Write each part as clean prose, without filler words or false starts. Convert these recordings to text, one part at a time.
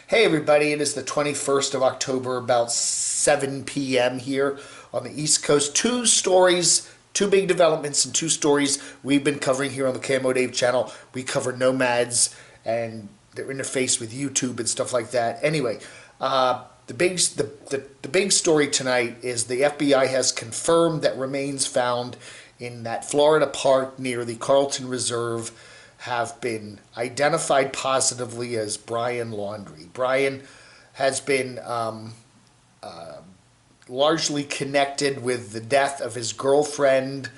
Hey everybody, it is the 21st of October, about 7 p.m. here on the East Coast. Two stories, two big developments and two stories we've been covering here on the Camo Dave channel. We cover nomads and their interface with YouTube and stuff like that. Anyway, the big story tonight is the FBI has confirmed that remains found in that Florida park near the Carlton Reserve have been identified positively as Brian Laundrie. Brian has been largely connected with the death of his girlfriend,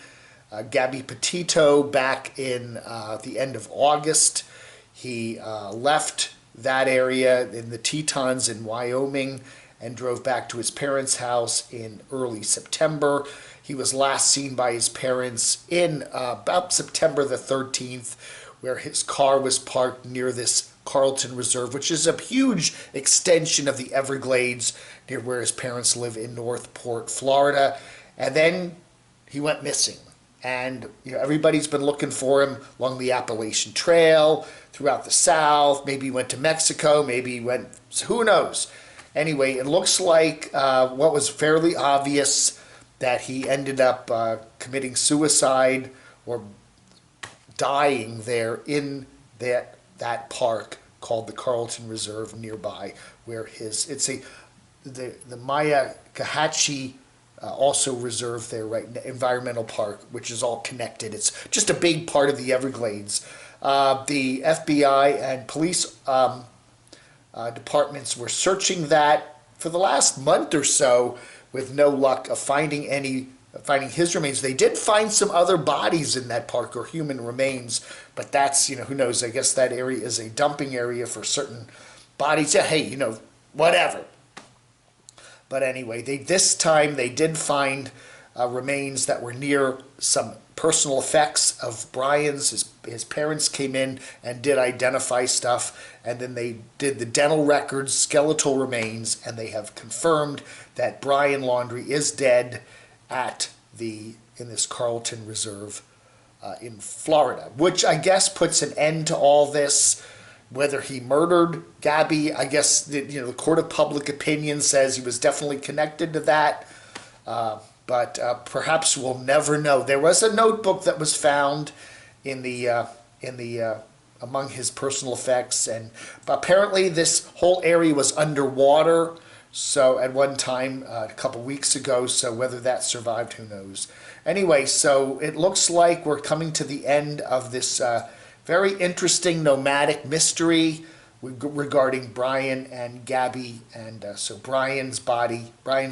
Gabby Petito, back in the end of August. He left that area in the Tetons in Wyoming and drove back to his parents' house in early September. He was last seen by his parents in about September the 13th, where his car was parked near this Carlton Reserve, which is a huge extension of the Everglades near where his parents live in Northport, Florida. And then he went missing. And everybody's been looking for him along the Appalachian Trail, throughout the South. Maybe he went to Mexico, maybe he went, who knows. Anyway, it looks like what was fairly obvious, that he ended up committing suicide or dying there in that park called the Carlton Reserve nearby, where the Maya Kahatchi also reserve there, right, environmental park, which is all connected. It's just a big part of the Everglades. The FBI and police departments were searching that for the last month or so with no luck of finding his remains. They did find some other bodies in that park, or human remains, but that's, who knows, I guess that area is a dumping area for certain bodies. Yeah, hey, whatever. But anyway, this time they did find remains that were near some personal effects of Brian's. His parents came in and did identify stuff, and then they did the dental records, skeletal remains, and they have confirmed that Brian Laundrie is dead in this Carlton Reserve in Florida, which I guess puts an end to all this. Whether he murdered Gabby, I guess the court of public opinion says he was definitely connected to that, but perhaps we'll never know. There was a notebook that was found in the among his personal effects, and apparently this whole area was underwater. So at one time, a couple weeks ago, so whether that survived, who knows. Anyway, so it looks like we're coming to the end of this very interesting nomadic mystery regarding Brian and Gabby. And so Brian's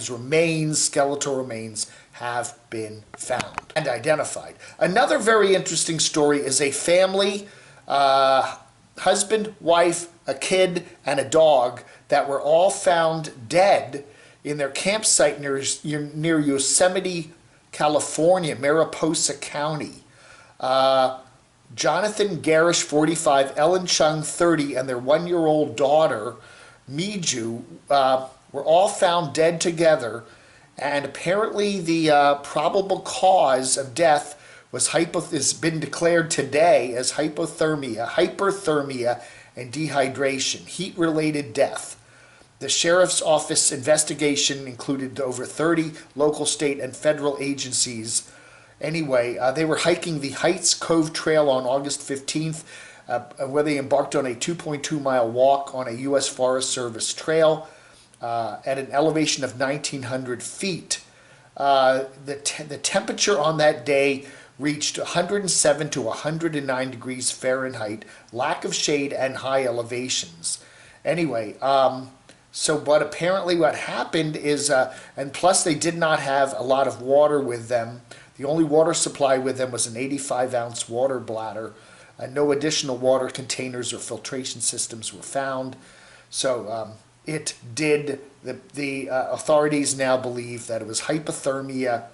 remains, skeletal remains, have been found and identified. Another very interesting story is a family, husband, wife, a kid, and a dog that were all found dead in their campsite near Yosemite, California, Mariposa County. Jonathan Garish, 45, Ellen Chung, 30, and their 1-year-old daughter, Miju, were all found dead together. And apparently the probable cause of death has been declared today as hyperthermia, and dehydration, heat-related death. The sheriff's office investigation included over 30 local, state, and federal agencies. Anyway, they were hiking the Heights Cove Trail on August 15th, where they embarked on a 2.2-mile walk on a U.S. Forest Service trail at an elevation of 1,900 feet. The temperature on that day reached 107 to 109 degrees Fahrenheit, lack of shade, and high elevations. Anyway, but apparently what happened is, and plus they did not have a lot of water with them. The only water supply with them was an 85-ounce water bladder. No additional water containers or filtration systems were found. So the authorities now believe that it was hypothermia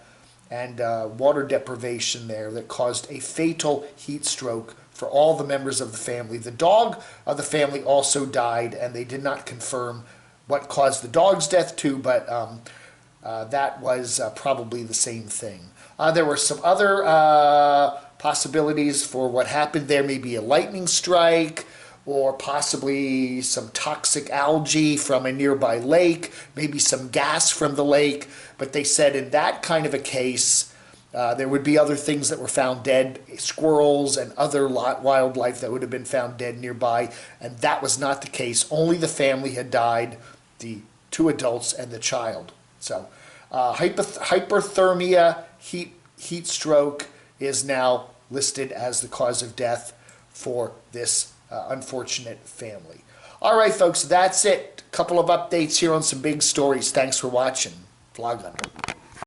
and water deprivation there that caused a fatal heat stroke for all the members of the family. The dog of the family also died, and they did not confirm what caused the dog's death too, but that was probably the same thing. There were some other possibilities for what happened there, maybe a lightning strike or possibly some toxic algae from a nearby lake, maybe some gas from the lake. But they said in that kind of a case, there would be other things that were found dead, squirrels and other wildlife that would have been found dead nearby, and that was not the case. Only the family had died, the two adults and the child. So hypothermia, heat stroke is now listed as the cause of death for this unfortunate family. All right, folks, that's it. A couple of updates here on some big stories. Thanks for watching. Vlog Hunter.